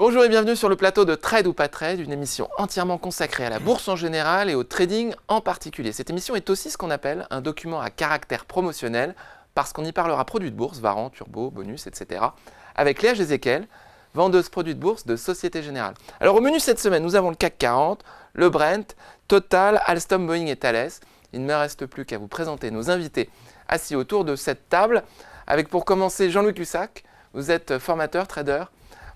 Bonjour et bienvenue sur le plateau de Trade ou pas Trade, une émission entièrement consacrée à la bourse en général et au trading en particulier. Cette émission est aussi ce qu'on appelle un document à caractère promotionnel parce qu'on y parlera produits de bourse, Varan, Turbo, Bonus, etc. avec Léa Gézéquel, vendeuse produits de bourse de Société Générale. Alors au menu cette semaine, nous avons le CAC 40, le Brent, Total, Alstom, Boeing et Thales. Il ne me reste plus qu'à vous présenter nos invités assis autour de cette table avec pour commencer Jean-Louis Cussac. Vous êtes formateur, trader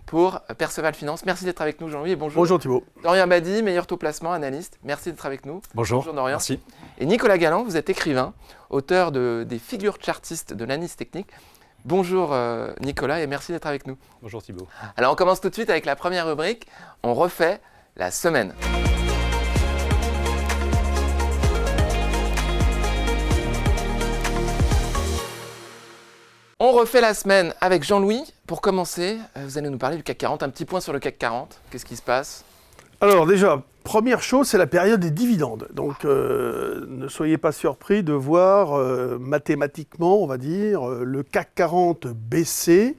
pour Perceval Finance. Merci d'être avec nous, Jean-Louis, et bonjour. Bonjour Thibault. Dorian Badi, meilleur taux placement, analyste. Merci d'être avec nous. Bonjour. Bonjour Dorian. Merci. Et Nicolas Galland, vous êtes écrivain, auteur des figures chartistes de l'analyse technique. Bonjour Nicolas et merci d'être avec nous. Bonjour Thibault. Alors on commence tout de suite avec la première rubrique. On refait la semaine. On refait la semaine avec Jean-Louis. Pour commencer, vous allez nous parler du CAC 40. Un petit point sur le CAC 40. Qu'est-ce qui se passe ? Alors déjà, première chose, c'est la période des dividendes. Donc ne soyez pas surpris de voir mathématiquement, on va dire, le CAC 40 baisser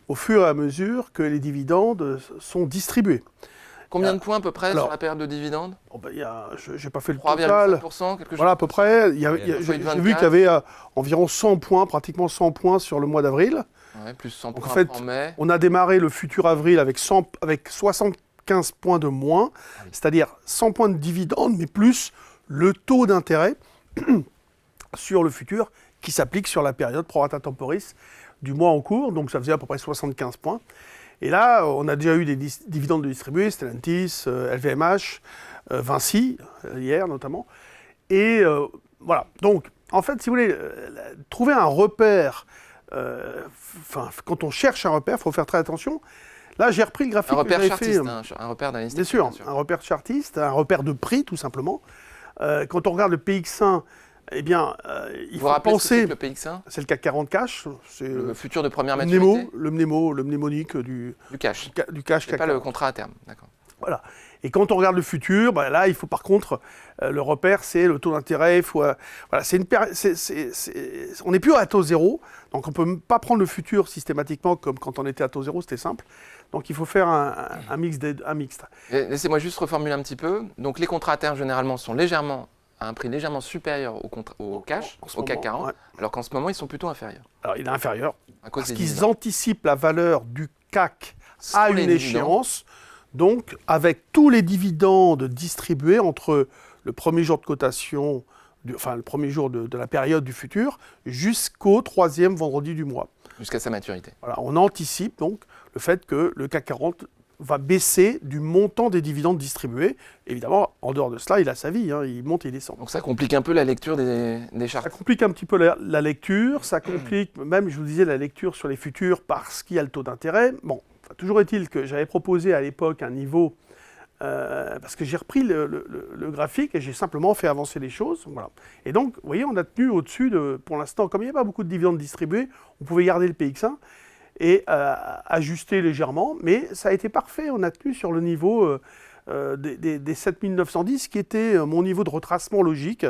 au fur et à mesure que les dividendes sont distribués. Combien de points à peu près alors, sur la période de dividendes ? Je n'ai pas fait le total. 3,5%, quelque chose. Voilà, à peu près. J'ai vu qu'il y avait environ 100 points, pratiquement 100 points sur le mois d'avril. Ouais, plus 100 Donc, points en fait, en mai. on a démarré le futur avril avec 75 points de moins, c'est-à-dire 100 points de dividendes, mais plus le taux d'intérêt sur le futur qui s'applique sur la période pro rata temporis du mois en cours. Donc ça faisait à peu près 75 points. Et là, on a déjà eu des dividendes de distribués, Stellantis, LVMH, Vinci, hier notamment. Et voilà. Donc, en fait, si vous voulez, trouver un repère, quand on cherche un repère, il faut faire très attention. Là, j'ai repris le graphique Un repère que j'avais chartiste, fait. un repère d'analyse. Bien sûr, un repère chartiste, un repère de prix, tout simplement. Quand on regarde le PX1, eh bien, il faut penser... le PX1 ? C'est le CAC 40 cash. C'est le futur de première maturité ? le mnémonique du cash. Du cash C'est CAC pas 40. le contrat à terme, d'accord. Voilà. Et quand on regarde le futur, là, il faut par contre, le repère, c'est le taux d'intérêt. Voilà, on n'est plus à taux zéro, donc on ne peut pas prendre le futur systématiquement comme quand on était à taux zéro, c'était simple. Donc il faut faire un mixte. Laissez-moi juste reformuler un petit peu. Donc les contrats à terme, généralement, sont à un prix légèrement supérieur au cash, au CAC 40, ouais. Alors qu'en ce moment, ils sont plutôt inférieurs. Alors il est inférieur, parce qu'ils dividendes. Anticipent la valeur du CAC à une échéance. Donc, avec tous les dividendes distribués entre le premier jour de cotation, le premier jour de la période du futur, jusqu'au troisième vendredi du mois. Jusqu'à sa maturité. Voilà, on anticipe donc le fait que le CAC 40 va baisser du montant des dividendes distribués. Évidemment, en dehors de cela, il a sa vie, il monte et il descend. Donc ça complique un peu la lecture des charts. Ça complique un petit peu la lecture, ça complique même, je vous disais, la lecture sur les futurs parce qu'il y a le taux d'intérêt. Bon. Toujours est-il que j'avais proposé à l'époque un niveau, parce que j'ai repris le graphique et j'ai simplement fait avancer les choses. Voilà. Et donc, vous voyez, on a tenu au-dessus pour l'instant, comme il n'y avait pas beaucoup de dividendes distribués, on pouvait garder le PX1 et ajuster légèrement, mais ça a été parfait. On a tenu sur le niveau des 7910, qui était mon niveau de retracement logique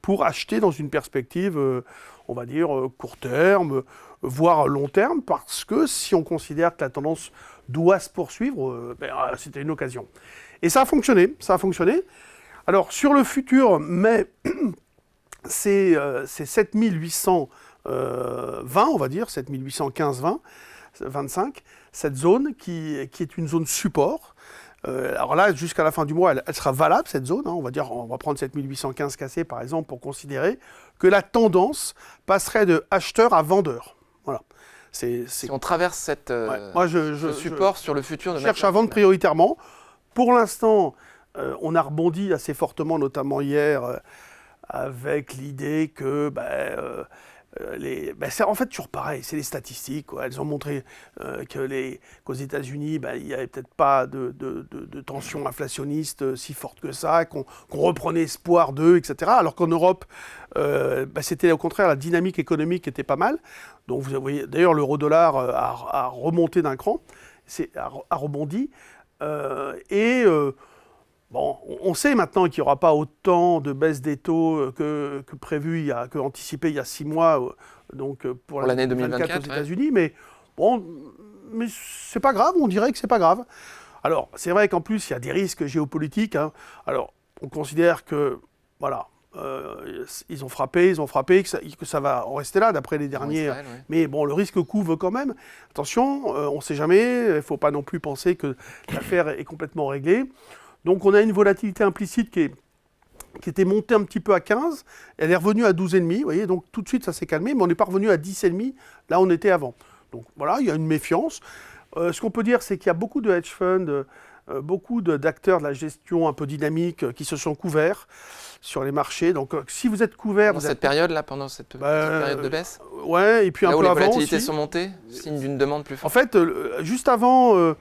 pour acheter dans une perspective, on va dire, court terme, voire long terme, parce que si on considère que la tendance doit se poursuivre, c'était une occasion. Et ça a fonctionné, Alors, sur le futur, mais c'est 7820, on va dire, 7815-20, 25, cette zone qui est une zone support. Alors là, jusqu'à la fin du mois, elle sera valable, cette zone. On va prendre 7815 cassé, par exemple, pour considérer que la tendance passerait de acheteur à vendeur. Voilà. Si on traverse ce support sur le futur de je cherche à vendre prioritairement. Pour l'instant, on a rebondi assez fortement, notamment hier, avec l'idée que c'est en fait toujours pareil, c'est les statistiques, quoi. Elles ont montré qu'aux États-Unis, il n'y avait peut-être pas de tension inflationniste si forte que ça, qu'on reprenait espoir d'eux, etc. Alors qu'en Europe, c'était au contraire la dynamique économique qui était pas mal. Donc vous voyez, d'ailleurs, l'euro-dollar a remonté d'un cran, a rebondi. Bon, on sait maintenant qu'il n'y aura pas autant de baisse des taux que prévu, anticipé il y a 6 mois, donc pour l'année 2024 aux États-Unis, mais bon, mais c'est pas grave, on dirait que c'est pas grave. Alors, c'est vrai qu'en plus, il y a des risques géopolitiques. Hein. Alors, on considère que, voilà, ils ont frappé, que ça va en rester là, d'après les derniers. Israël, ouais. Mais bon, le risque couve quand même. Attention, on ne sait jamais, il ne faut pas non plus penser que l'affaire est complètement réglée. Donc, on a une volatilité implicite qui était montée un petit peu à 15, elle est revenue à 12,5, vous voyez, donc tout de suite, ça s'est calmé, mais on n'est pas revenu à 10,5, là, on était avant. Donc, voilà, il y a une méfiance. Ce qu'on peut dire, c'est qu'il y a beaucoup de hedge funds, beaucoup d'acteurs de la gestion un peu dynamique qui se sont couverts sur les marchés. Donc, si vous êtes couvert... Dans cette période-là, pendant cette petite période de baisse, ouais, et puis un là peu où les avant volatilités aussi. sont montées, signe d'une demande plus En forte. fait, juste avant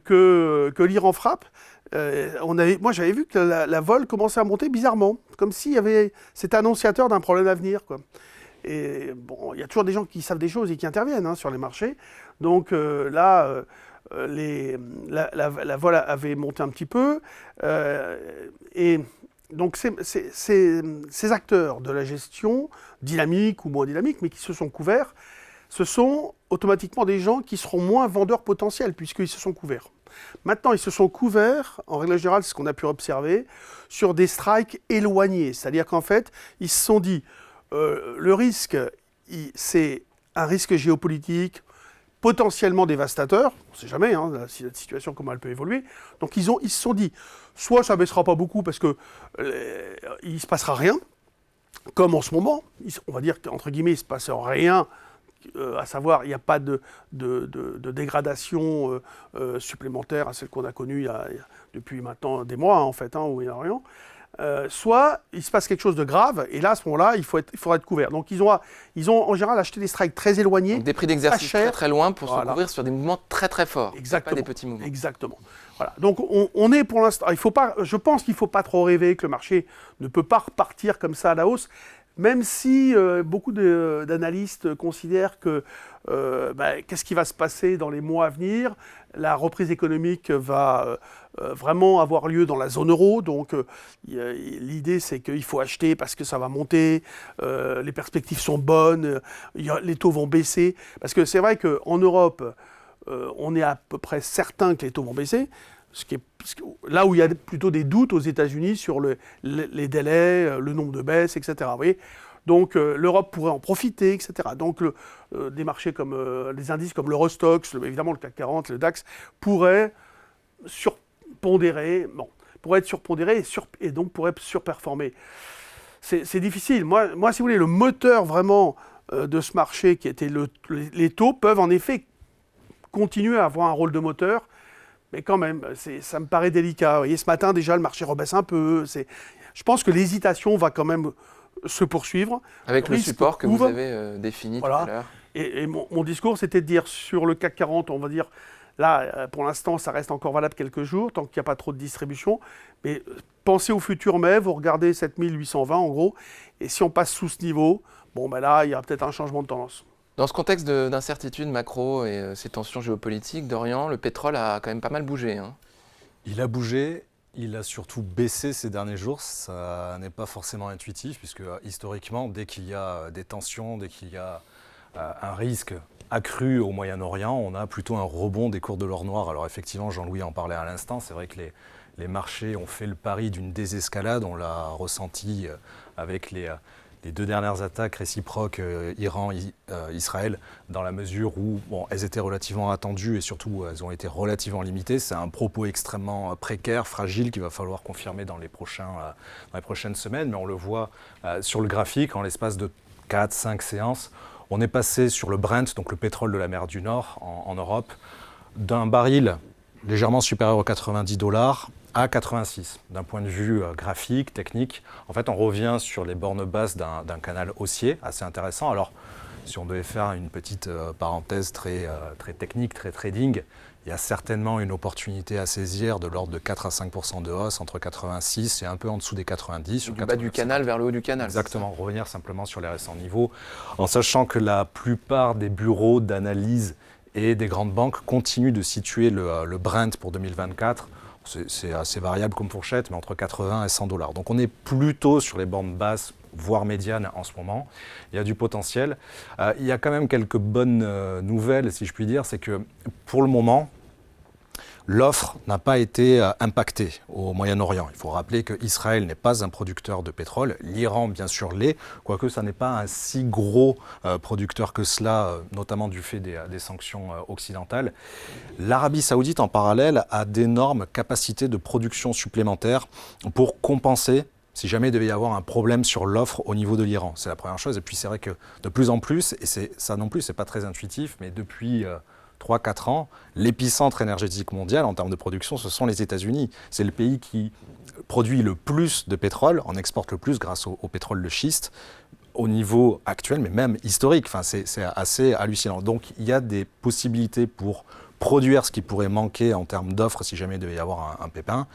que l'Iran frappe, moi j'avais vu que la vol commençait à monter bizarrement, comme si c'était annonciateur d'un problème à venir, quoi. Et bon, il y a toujours des gens qui savent des choses et qui interviennent hein, sur les marchés. Donc là, la vol avait monté un petit peu. Et donc ces acteurs de la gestion, dynamiques ou moins dynamiques, mais qui se sont couverts, ce sont automatiquement des gens qui seront moins vendeurs potentiels, puisqu'ils se sont couverts. Maintenant, ils se sont couverts, en règle générale, c'est ce qu'on a pu observer, sur des strikes éloignés. C'est-à-dire qu'en fait, ils se sont dit, le risque, c'est un risque géopolitique potentiellement dévastateur. On ne sait jamais hein, la situation, comment elle peut évoluer. Donc, ils se sont dit, soit ça ne baissera pas beaucoup parce qu'il ne se passera rien, comme en ce moment, on va dire qu'entre guillemets, il ne se passe rien, à savoir, il n'y a pas de dégradation supplémentaire à celle qu'on a connue depuis maintenant des mois, en fait, hein, au Moyen-Orient. Soit il se passe quelque chose de grave, et là, à ce moment-là, il faudra être couvert. Donc, ils ont en général acheté des strikes très éloignés. Donc des prix d'exercice très très loin pour se couvrir sur des mouvements très très forts. Exactement. Pas des petits mouvements. Exactement. Voilà. Donc, on est pour l'instant. Je pense qu'il ne faut pas trop rêver que le marché ne peut pas repartir comme ça à la hausse. Même si beaucoup d'analystes considèrent que qu'est-ce qui va se passer dans les mois à venir, la reprise économique va vraiment avoir lieu dans la zone euro. Donc l'idée c'est qu'il faut acheter parce que ça va monter, les perspectives sont bonnes, les taux vont baisser. Parce que c'est vrai qu'en Europe, on est à peu près certain que les taux vont baisser. Là où il y a plutôt des doutes aux États-Unis sur les délais, le nombre de baisses, etc. Vous voyez, donc l'Europe pourrait en profiter, etc. Donc des marchés comme les indices comme l'Eurostoxx, évidemment le CAC 40, le DAX, pourraient surpondérer, et donc pourraient surperformer. C'est difficile. Moi, si vous voulez, le moteur vraiment de ce marché qui était les taux peuvent en effet continuer à avoir un rôle de moteur. Mais quand même, ça me paraît délicat. Vous voyez, ce matin, déjà, le marché rebaisse un peu. Je pense que l'hésitation va quand même se poursuivre. Avec le support que vous avez défini tout à l'heure. Et mon discours, c'était de dire, sur le CAC 40, on va dire, là, pour l'instant, ça reste encore valable quelques jours, tant qu'il n'y a pas trop de distribution. Mais pensez au futur mai, vous regardez 7820 en gros, et si on passe sous ce niveau, là, il y a peut-être un changement de tendance. Dans ce contexte d'incertitude macro et ces tensions géopolitiques, Dorian, le pétrole a quand même pas mal bougé. Hein. Il a bougé, il a surtout baissé ces derniers jours. Ça n'est pas forcément intuitif, puisque historiquement, dès qu'il y a des tensions, dès qu'il y a un risque accru au Moyen-Orient, on a plutôt un rebond des cours de l'or noir. Alors effectivement, Jean-Louis en parlait à l'instant, c'est vrai que les marchés ont fait le pari d'une désescalade, on l'a ressenti avec les 2 dernières attaques réciproques Iran-Israël, dans la mesure où elles étaient relativement attendues et surtout elles ont été relativement limitées. C'est un propos extrêmement précaire, fragile, qu'il va falloir confirmer dans les prochaines semaines. Mais on le voit sur le graphique, en l'espace de 4-5 séances. On est passé sur le Brent, donc le pétrole de la mer du Nord en Europe, d'un baril légèrement supérieur aux $90 à 86, d'un point de vue graphique, technique. En fait, on revient sur les bornes basses d'un canal haussier, assez intéressant. Alors, si on devait faire une petite parenthèse très technique, très trading, il y a certainement une opportunité à saisir de l'ordre de 4 à 5% de hausse entre 86 et un peu en dessous des 90. Du bas du canal vers le haut du canal. Exactement, revenir simplement sur les récents niveaux, en sachant que la plupart des bureaux d'analyse et des grandes banques continuent de situer le Brent pour 2024. C'est assez variable comme fourchette, mais entre 80 et $100. Donc on est plutôt sur les bandes basses voire médiane en ce moment. Il y a du potentiel. Il y a quand même quelques bonnes nouvelles, si je puis dire, c'est que pour le moment, l'offre n'a pas été impactée au Moyen-Orient. Il faut rappeler qu'Israël n'est pas un producteur de pétrole, l'Iran bien sûr l'est, quoique ça n'est pas un si gros producteur que cela, notamment du fait des sanctions occidentales. L'Arabie saoudite en parallèle a d'énormes capacités de production supplémentaires pour compenser si jamais il devait y avoir un problème sur l'offre au niveau de l'Iran. C'est la première chose. Et puis c'est vrai que de plus en plus, et ça non plus, c'est pas très intuitif, mais depuis 3-4 ans, l'épicentre énergétique mondial en termes de production, ce sont les États-Unis. C'est le pays qui produit le plus de pétrole, en exporte le plus grâce au pétrole de schiste, au niveau actuel, mais même historique. Enfin, c'est assez hallucinant. Donc il y a des possibilités pour produire ce qui pourrait manquer en termes d'offres si jamais il devait y avoir un pépin.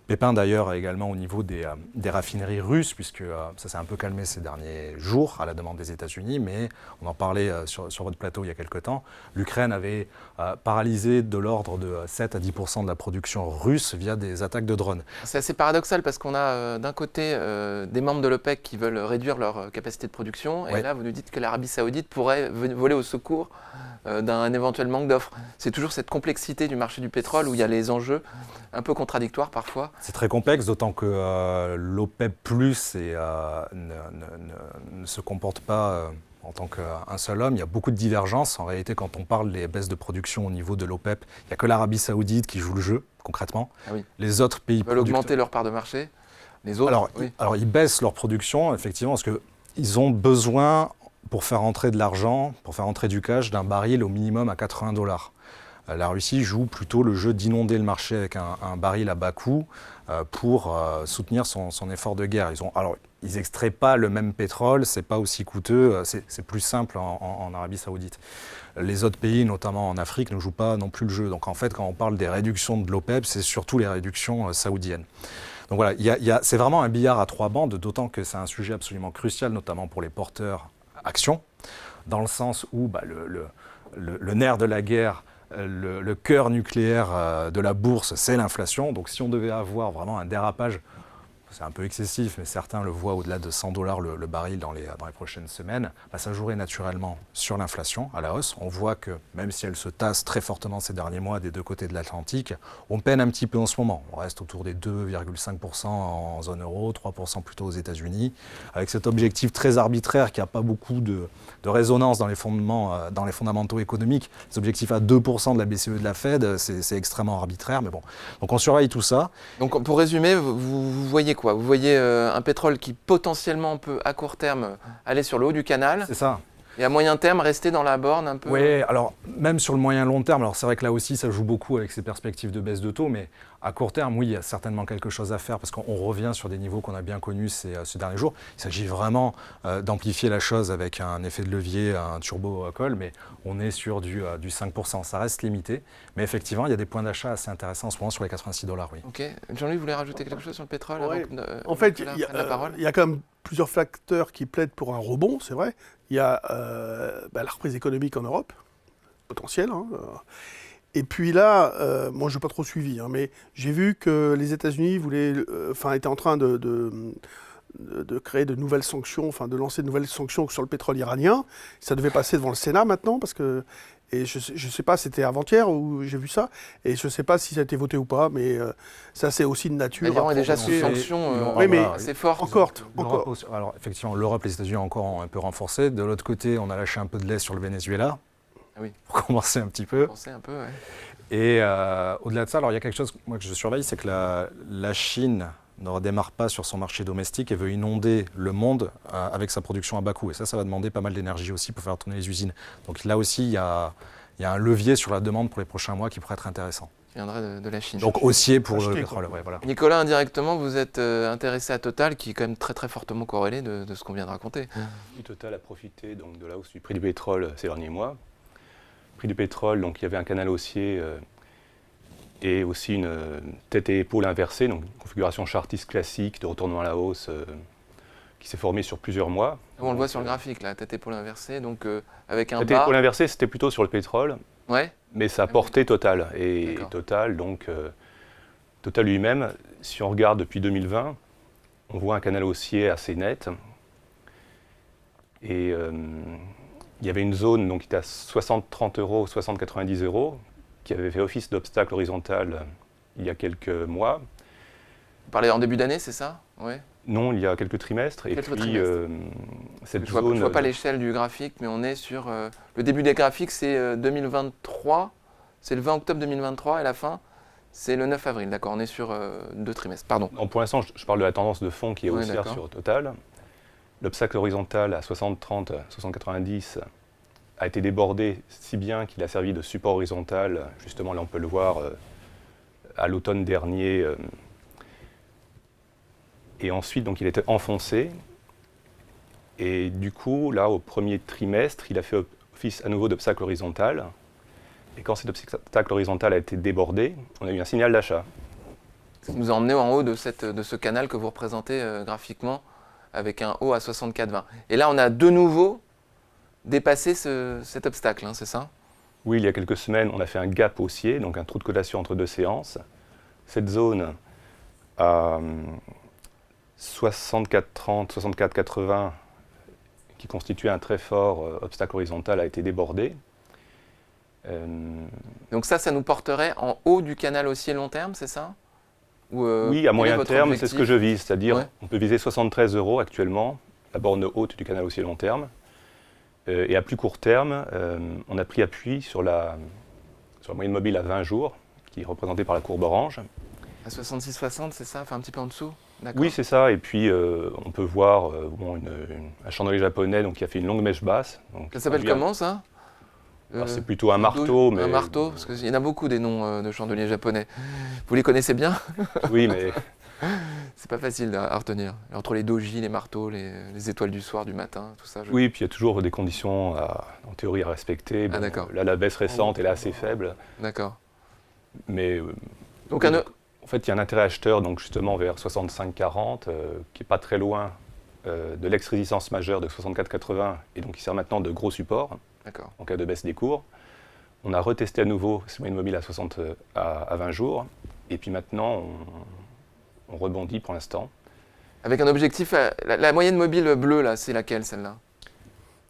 Pépin d'ailleurs également au niveau des raffineries russes, puisque ça s'est un peu calmé ces derniers jours à la demande des États-Unis, mais on en parlait sur votre plateau il y a quelque temps. L'Ukraine avait paralysé de l'ordre de 7 à 10% de la production russe via des attaques de drones. C'est assez paradoxal parce qu'on a d'un côté des membres de l'OPEC qui veulent réduire leur capacité de production, et là vous nous dites que l'Arabie saoudite pourrait voler au secours d'un éventuel manque d'offres. C'est toujours cette complexité du marché du pétrole où il y a les enjeux un peu contradictoires parfois. C'est très complexe, d'autant que l'OPEP+ ne se comporte pas en tant qu'un seul homme. Il y a beaucoup de divergences. En réalité, quand on parle des baisses de production au niveau de l'OPEP, il n'y a que l'Arabie saoudite qui joue le jeu, concrètement. Ah oui. Les autres pays Ils veulent augmenter leur part de marché. Les autres, alors, ils baissent leur production, effectivement, parce qu'ils ont besoin, pour faire entrer de l'argent, pour faire entrer du cash, d'un baril au minimum à $80. La Russie joue plutôt le jeu d'inonder le marché avec un baril à bas coût pour soutenir son effort de guerre. Ils n'extraient pas le même pétrole, c'est pas aussi coûteux, c'est plus simple en Arabie saoudite. Les autres pays, notamment en Afrique, ne jouent pas non plus le jeu. Donc en fait, quand on parle des réductions de l'OPEP, c'est surtout les réductions saoudiennes. Donc voilà, c'est vraiment un billard à 3 bandes, d'autant que c'est un sujet absolument crucial, notamment pour les porteurs actions, dans le sens où le nerf de la guerre, le cœur nucléaire de la bourse, c'est l'inflation. Donc si on devait avoir vraiment un dérapage, c'est un peu excessif, mais certains le voient au-delà de $100 le baril dans les prochaines semaines, ça jouerait naturellement sur l'inflation à la hausse. On voit que même si elle se tasse très fortement ces derniers mois des deux côtés de l'Atlantique, on peine un petit peu en ce moment. On reste autour des 2,5% en zone euro, 3% plutôt aux États-Unis, avec cet objectif très arbitraire qui n'a pas beaucoup de résonance dans les fondamentaux économiques. Les objectifs à 2% de la BCE et de la Fed, c'est extrêmement arbitraire, mais bon. Donc on surveille tout ça. Donc pour résumer, vous voyez quoi ? Vous voyez un pétrole qui potentiellement peut à court terme aller sur le haut du canal. C'est ça. Et à moyen terme, rester dans la borne un peu. Oui, alors même sur le moyen long terme, alors c'est vrai que là aussi ça joue beaucoup avec ces perspectives de baisse de taux, mais à court terme, oui, il y a certainement quelque chose à faire parce qu'on revient sur des niveaux qu'on a bien connus ces derniers jours. Il s'agit vraiment d'amplifier la chose avec un effet de levier, un turbo call, mais on est sur du 5%. Ça reste limité, mais effectivement, il y a des points d'achat assez intéressants en ce moment sur les $86, oui. Ok. Jean-Louis, vous voulez rajouter quelque chose sur le pétrole En fait, il y a quand même plusieurs facteurs qui plaident pour un rebond, c'est vrai. Il y a la reprise économique en Europe, potentielle. Et puis là, moi je n'ai pas trop suivi, mais j'ai vu que les États-Unis étaient en train de créer de nouvelles sanctions, de lancer de nouvelles sanctions sur le pétrole iranien. Ça devait passer devant le Sénat maintenant, et je ne sais pas, c'était avant-hier où j'ai vu ça, et je ne sais pas si ça a été voté ou pas, mais ça c'est aussi de nature. L'Iran est déjà sous sanctions assez fortes. Encore. Alors effectivement, l'Europe et les États-Unis ont encore un peu renforcé. De l'autre côté, on a lâché un peu de lait sur le Venezuela. Ah oui. Pour commencer un petit peu. Ouais. Et au-delà de ça, alors il y a quelque chose moi, que je surveille, c'est que la Chine ne redémarre pas sur son marché domestique et veut inonder le monde avec sa production à bas coût. Et ça va demander pas mal d'énergie aussi pour faire tourner les usines. Donc là aussi, il y a un levier sur la demande pour les prochains mois qui pourrait être intéressant. Qui viendrait de la Chine. Donc haussier pour le pétrole. Ouais, voilà. Nicolas, indirectement, vous êtes intéressé à Total, qui est quand même très très fortement corrélé de ce qu'on vient de raconter. Total a profité donc, de la hausse du prix du pétrole ces derniers mois. Le prix du pétrole, donc il y avait un canal haussier et aussi une tête et épaule inversée, donc une configuration chartiste classique de retournement à la hausse qui s'est formée sur plusieurs mois. On le voit sur le graphique, là, tête et épaule inversée, donc avec un tête bas. et épaule inversée, c'était plutôt sur le pétrole, mais ça portait Total. Et Total, donc, Total lui-même, si on regarde depuis 2020, on voit un canal haussier assez net, Et il y avait une zone donc, qui était à 60-30 euros, 60-90 euros, qui avait fait office d'obstacle horizontal il y a quelques mois. Vous parlez en début d'année, c'est ça? Oui. Non, il y a quelques trimestres. Quelques et puis, trimestres. cette Je zone... ne vois pas l'échelle du graphique, mais on est sur... le début des graphiques, c'est 2023. C'est le 20 octobre 2023 et la fin, c'est le 9 avril. D'accord, on est sur 2 trimestres. Pardon. Non, pour l'instant, je parle de la tendance de fond qui est Oui, haussière d'accord. sur Total. L'obstacle horizontal à 60-30, 60-90 a été débordé si bien qu'il a servi de support horizontal. Justement, là, on peut le voir à l'automne dernier. Et ensuite, donc, il était enfoncé. Et du coup, là, au premier trimestre, il a fait office à nouveau d'obstacle horizontal. Et quand cet obstacle horizontal a été débordé, on a eu un signal d'achat. Ça nous a emmené en haut de ce canal que vous représentez graphiquement avec un haut à 64,20. Et là, on a de nouveau dépassé cet obstacle, hein, c'est ça? Oui, il y a quelques semaines, on a fait un gap haussier, donc un trou de cotation entre deux séances. Cette zone à 64,30, 64,80, qui constituait un très fort obstacle horizontal, a été débordée. Donc ça nous porterait en haut du canal haussier long terme, c'est ça? Ou, oui, quel à est moyen votre terme, c'est objectif? ce que je vise, c'est-à-dire Ouais. on peut viser 73 euros actuellement, la borne haute du canal haussier long terme. Et à plus court terme, on a pris appui sur la moyenne mobile à 20 jours, qui est représentée par la courbe orange. À 66,60, c'est ça? Enfin, un petit peu en dessous? D'accord. Oui, c'est ça. Et puis, on peut voir un chandelier japonais donc, qui a fait une longue mèche basse. Donc, Ça s'appelle comment, ça? Alors, c'est plutôt un marteau. Mais Un marteau, parce qu'il y en a beaucoup des noms de chandeliers japonais. Vous les connaissez bien? Oui, mais C'est pas facile à retenir. Entre les doji, les marteaux, les étoiles du soir, du matin, tout ça. oui, puis il y a toujours des conditions, en théorie, à respecter. Ah, d'accord. Là, la baisse récente elle est assez faible. D'accord. Mais Donc, en fait, il y a un intérêt acheteur donc, justement vers 65,40, qui n'est pas très loin de l'ex-résistance majeure de 64,80 et donc qui sert maintenant de gros support d'accord. en cas de baisse des cours. On a retesté à nouveau ces moyennes mobiles à 20 jours. Et puis maintenant, on rebondit pour l'instant. Avec un objectif, la moyenne mobile bleue, là, c'est laquelle, celle-là?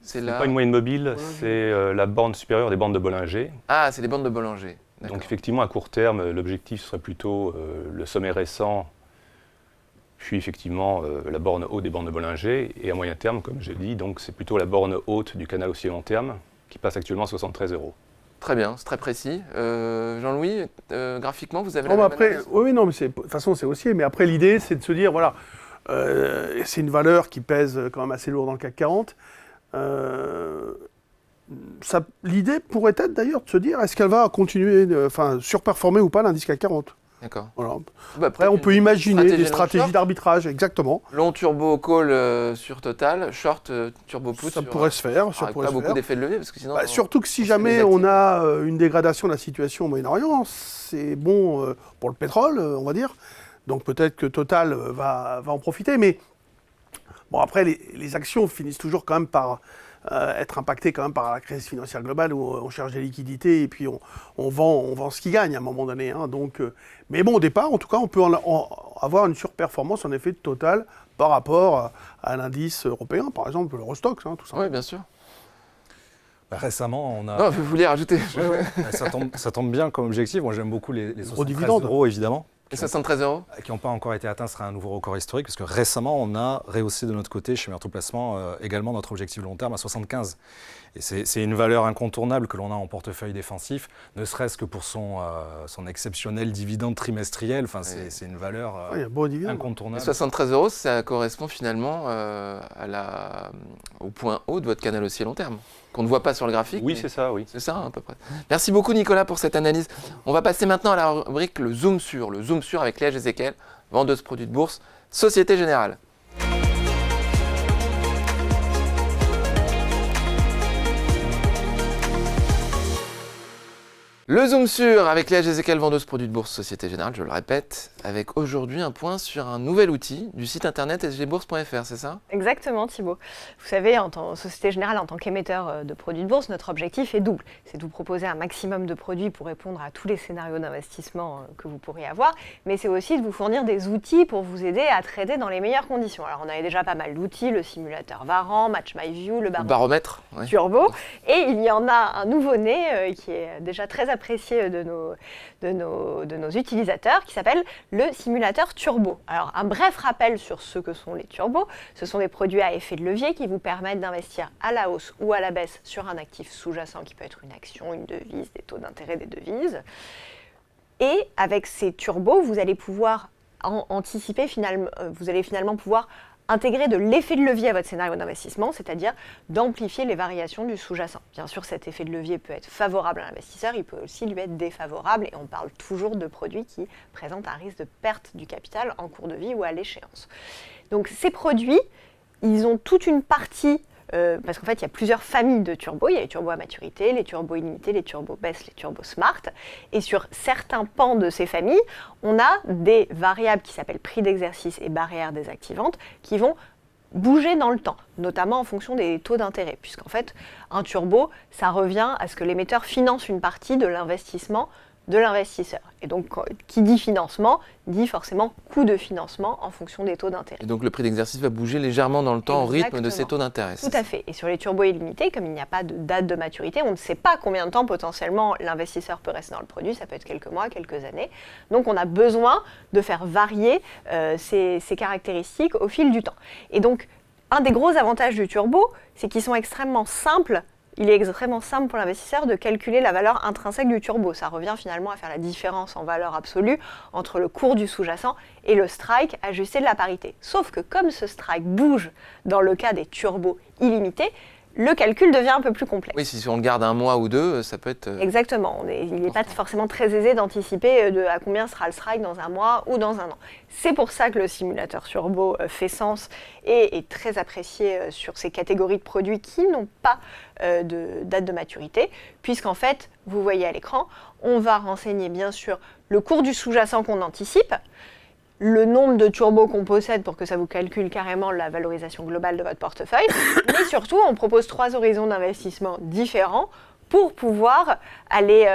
C'est Ce n'est là. pas une moyenne mobile, Bollinger. c'est la bande supérieure des bandes de Bollinger. Ah, c'est les bandes de Bollinger. D'accord. Donc effectivement, à court terme, l'objectif serait plutôt le sommet récent, puis effectivement la borne haute des bandes de Bollinger. Et à moyen terme, comme j'ai dit, donc c'est plutôt la borne haute du canal haussier long terme, qui passe actuellement à 73 euros. Très bien, c'est très précis. Jean-Louis, graphiquement, vous avez Non, la mais même après, analyse? oui, non, mais de toute façon, c'est haussier. Mais après, l'idée, c'est de se dire, voilà, c'est une valeur qui pèse quand même assez lourd dans le CAC 40. L'idée pourrait être d'ailleurs de se dire, est-ce qu'elle va continuer, surperformer ou pas l'indice CAC 40? D'accord. Voilà. Bah, Après, on peut-être peut une imaginer des long stratégies short. d'arbitrage, exactement. Long turbo call sur Total, short turbo put Ça sur, pourrait se faire. Ça avec pourrait pas se beaucoup faire. d'effets de levier, parce que sinon... Bah, surtout que si on se jamais désactive. on a une dégradation de la situation au Moyen-Orient, c'est bon pour le pétrole, on va dire. Donc peut-être que Total va en profiter. Mais bon, après, les actions finissent toujours quand même par être impactées quand même par la crise financière globale où on cherche des liquidités et puis on vend ce qui gagne à un moment donné. Hein. Donc, mais bon, au départ, en tout cas, on peut avoir une surperformance en effet de Total par rapport à l'indice européen, par exemple l'Eurostoxx, hein, tout ça. Oui, bien sûr. Récemment, on a... Non, vous vouliez rajouter Ça tombe bien comme objectif. Moi, j'aime beaucoup les 73 dividendes. euros, évidemment, les 73 euros? qui n'ont pas encore été atteints. Ce sera un nouveau record historique, parce que récemment, on a rehaussé de notre côté, chez Merto Placement, également notre objectif long terme à 75. Et c'est une valeur incontournable que l'on a en portefeuille défensif, ne serait-ce que pour son exceptionnel dividende trimestriel. Enfin, c'est une valeur Il y a un beau dividende. Les incontournable. 73 euros, ça correspond finalement au point haut de votre canal haussier long terme, qu'on ne voit pas sur le graphique. Oui, mais c'est ça, oui. c'est ça, hein, à peu près. Merci beaucoup, Nicolas, pour cette analyse. On va passer maintenant à la rubrique Le Zoom Sur. Le Zoom Sur avec Léa Jézéquel, vendeuse produits de bourse, Société Générale. Le Zoom sur avec Léa Gézécal, vendeuse produits de bourse Société Générale, je le répète, avec aujourd'hui un point sur un nouvel outil du site internet sgbourse.fr, c'est ça ? Exactement Thibaut. Vous savez, en Société Générale, en tant qu'émetteur de produits de bourse, notre objectif est double. C'est de vous proposer un maximum de produits pour répondre à tous les scénarios d'investissement que vous pourriez avoir, mais c'est aussi de vous fournir des outils pour vous aider à trader dans les meilleures conditions. Alors on avait déjà pas mal d'outils, le simulateur Varan, Match My View, le baromètre ouais. Turbo, et il y en a un nouveau-né qui est déjà très apprécié de nos utilisateurs, qui s'appelle le simulateur Turbo. Alors un bref rappel sur ce que sont les turbos. Ce sont des produits à effet de levier qui vous permettent d'investir à la hausse ou à la baisse sur un actif sous-jacent qui peut être une action, une devise, des taux d'intérêt des devises. Et avec ces turbos, vous allez pouvoir anticiper vous allez finalement pouvoir intégrer de l'effet de levier à votre scénario d'investissement, c'est-à-dire d'amplifier les variations du sous-jacent. Bien sûr, cet effet de levier peut être favorable à l'investisseur, il peut aussi lui être défavorable, et on parle toujours de produits qui présentent un risque de perte du capital en cours de vie ou à l'échéance. Donc ces produits, ils ont toute une partie, parce qu'en fait, il y a plusieurs familles de turbos. Il y a les turbos à maturité, les turbos illimités, les turbos baisse, les turbos smart. Et sur certains pans de ces familles, on a des variables qui s'appellent prix d'exercice et barrières désactivantes qui vont bouger dans le temps, notamment en fonction des taux d'intérêt. Puisqu'en fait, un turbo, ça revient à ce que l'émetteur finance une partie de l'investissement de l'investisseur. Et donc, qui dit financement, dit forcément coût de financement en fonction des taux d'intérêt. Et donc, le prix d'exercice va bouger légèrement dans le temps. Exactement. Au rythme de ces taux d'intérêt. Tout à fait. Et sur les turbos illimités, comme il n'y a pas de date de maturité, on ne sait pas combien de temps potentiellement l'investisseur peut rester dans le produit. Ça peut être quelques mois, quelques années. Donc, on a besoin de faire varier ces caractéristiques au fil du temps. Et donc, un des gros avantages du turbo, c'est qu'ils sont extrêmement simples. Il est extrêmement simple pour l'investisseur de calculer la valeur intrinsèque du turbo. Ça revient finalement à faire la différence en valeur absolue entre le cours du sous-jacent et le strike ajusté de la parité. Sauf que comme ce strike bouge dans le cas des turbos illimités, le calcul devient un peu plus complexe. Oui, si on le garde un mois ou deux, ça peut être... Exactement. Il n'est pas forcément très aisé d'anticiper à combien sera le strike dans un mois ou dans un an. C'est pour ça que le simulateur turbo fait sens et est très apprécié sur ces catégories de produits qui n'ont pas de date de maturité, puisqu'en fait, vous voyez à l'écran, on va renseigner bien sûr le cours du sous-jacent qu'on anticipe, le nombre de turbos qu'on possède pour que ça vous calcule carrément la valorisation globale de votre portefeuille. Mais surtout, on propose 3 horizons d'investissement différents pour pouvoir aller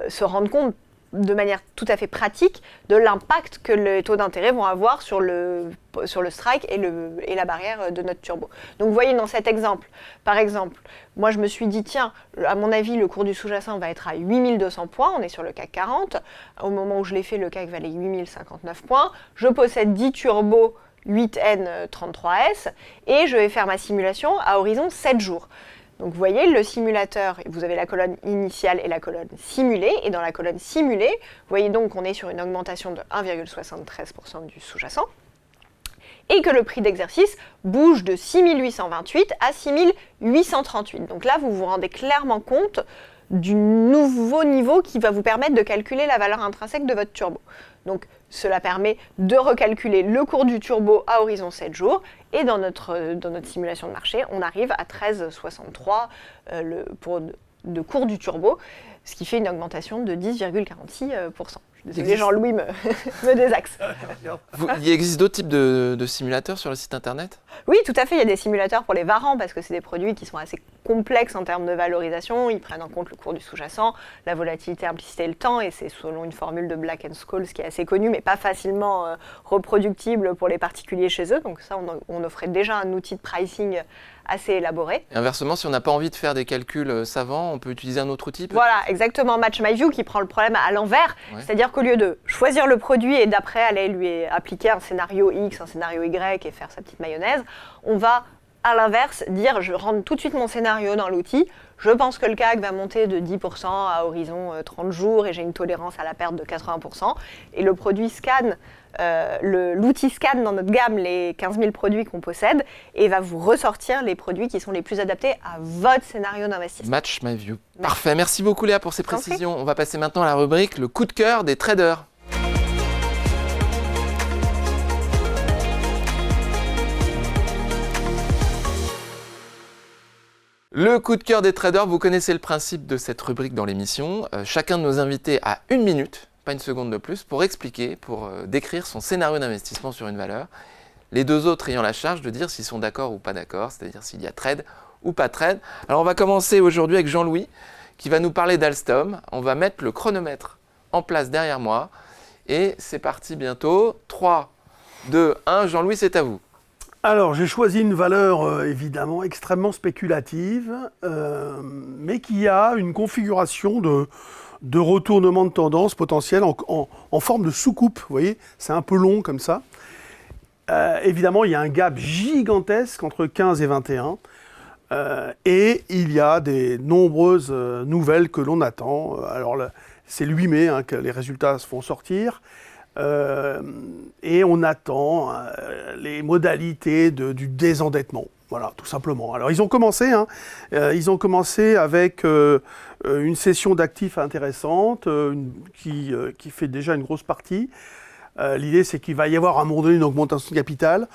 se rendre compte de manière tout à fait pratique de l'impact que les taux d'intérêt vont avoir sur le strike et la barrière de notre turbo. Donc vous voyez dans cet exemple, par exemple, moi je me suis dit tiens, à mon avis le cours du sous-jacent va être à 8200 points, on est sur le CAC 40, au moment où je l'ai fait le CAC valait 8059 points, je possède 10 turbos 8N33S et je vais faire ma simulation à horizon 7 jours. Donc vous voyez, le simulateur, vous avez la colonne initiale et la colonne simulée. Et dans la colonne simulée, vous voyez donc qu'on est sur une augmentation de 1,73% du sous-jacent. Et que le prix d'exercice bouge de 6828 à 6838. Donc là, vous vous rendez clairement compte du nouveau niveau qui va vous permettre de calculer la valeur intrinsèque de votre turbo. Donc cela permet de recalculer le cours du turbo à horizon 7 jours et dans notre simulation de marché, on arrive à 13,63 de cours du turbo, ce qui fait une augmentation de 10,46%. Désolé, Jean-Louis me désaxe. Il existe d'autres types de simulateurs sur le site internet ? Oui, tout à fait. Il y a des simulateurs pour les varans parce que c'est des produits qui sont assez complexes en termes de valorisation. Ils prennent en compte le cours du sous-jacent, la volatilité implicite et le temps. Et c'est selon une formule de Black & Scholes qui est assez connue, mais pas facilement reproductible pour les particuliers chez eux. Donc ça, on offrait déjà un outil de pricing assez élaboré. Et inversement, si on n'a pas envie de faire des calculs savants, on peut utiliser un autre outil peut-être ? Voilà, exactement. Match My View qui prend le problème à l'envers. Ouais. C'est-à-dire qu'au lieu de choisir le produit et d'après aller lui appliquer un scénario X, un scénario Y et faire sa petite mayonnaise, on va à l'inverse dire je rentre tout de suite mon scénario dans l'outil. Je pense que le CAC va monter de 10% à horizon 30 jours et j'ai une tolérance à la perte de 80%. Et le produit scanne, l'outil scanne dans notre gamme les 15 000 produits qu'on possède et va vous ressortir les produits qui sont les plus adaptés à votre scénario d'investissement. Match My View. Parfait, merci beaucoup Léa pour ces précisions. On va passer maintenant à la rubrique le coup de cœur des traders. Le coup de cœur des traders, vous connaissez le principe de cette rubrique dans l'émission. Chacun de nos invités a 1 minute, pas une seconde de plus, pour expliquer, pour décrire son scénario d'investissement sur une valeur. Les 2 autres ayant la charge de dire s'ils sont d'accord ou pas d'accord, c'est-à-dire s'il y a trade ou pas trade. Alors on va commencer aujourd'hui avec Jean-Louis qui va nous parler d'Alstom. On va mettre le chronomètre en place derrière moi et c'est parti bientôt. 3, 2, 1, Jean-Louis, c'est à vous. Alors, j'ai choisi une valeur évidemment extrêmement spéculative, mais qui a une configuration de retournement de tendance potentiel en forme de soucoupe. Vous voyez, c'est un peu long comme ça. Évidemment, il y a un gap gigantesque entre 15 et 21. Et il y a des nombreuses nouvelles que l'on attend. Alors, c'est le 8 mai que les résultats se font sortir. Et on attend les modalités du désendettement. Voilà, tout simplement. Alors, ils ont commencé avec une cession d'actifs intéressante qui fait déjà une grosse partie. L'idée, c'est qu'il va y avoir à un moment donné une augmentation de capital.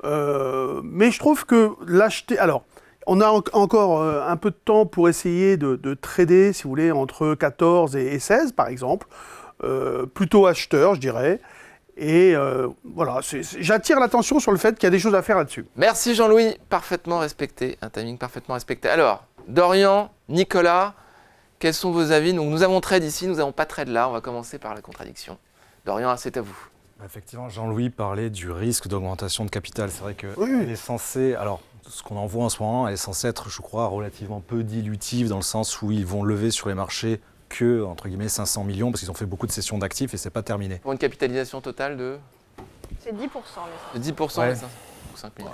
Mais je trouve que l'acheter... Alors, on a encore un peu de temps pour essayer de trader, si vous voulez, entre 14 et 16, par exemple. Plutôt acheteur, je dirais. Et voilà, j'attire l'attention sur le fait qu'il y a des choses à faire là-dessus. Merci Jean-Louis, parfaitement respecté, un timing parfaitement respecté. Alors, Dorian, Nicolas, quels sont vos avis? Donc, nous avons trade ici, nous n'avons pas trade là. On va commencer par la contradiction. Dorian, c'est à vous. Effectivement, Jean-Louis parlait du risque d'augmentation de capital. C'est vrai qu'elle Oui. est censée, alors ce qu'on en voit en ce moment, elle est censée être, je crois, relativement peu dilutive dans le sens où ils vont lever sur les marchés que, entre guillemets, 500 millions parce qu'ils ont fait beaucoup de cessions d'actifs et c'est pas terminé. Pour une capitalisation totale de C'est 10%. Les 10%, Ouais. les 5 millions.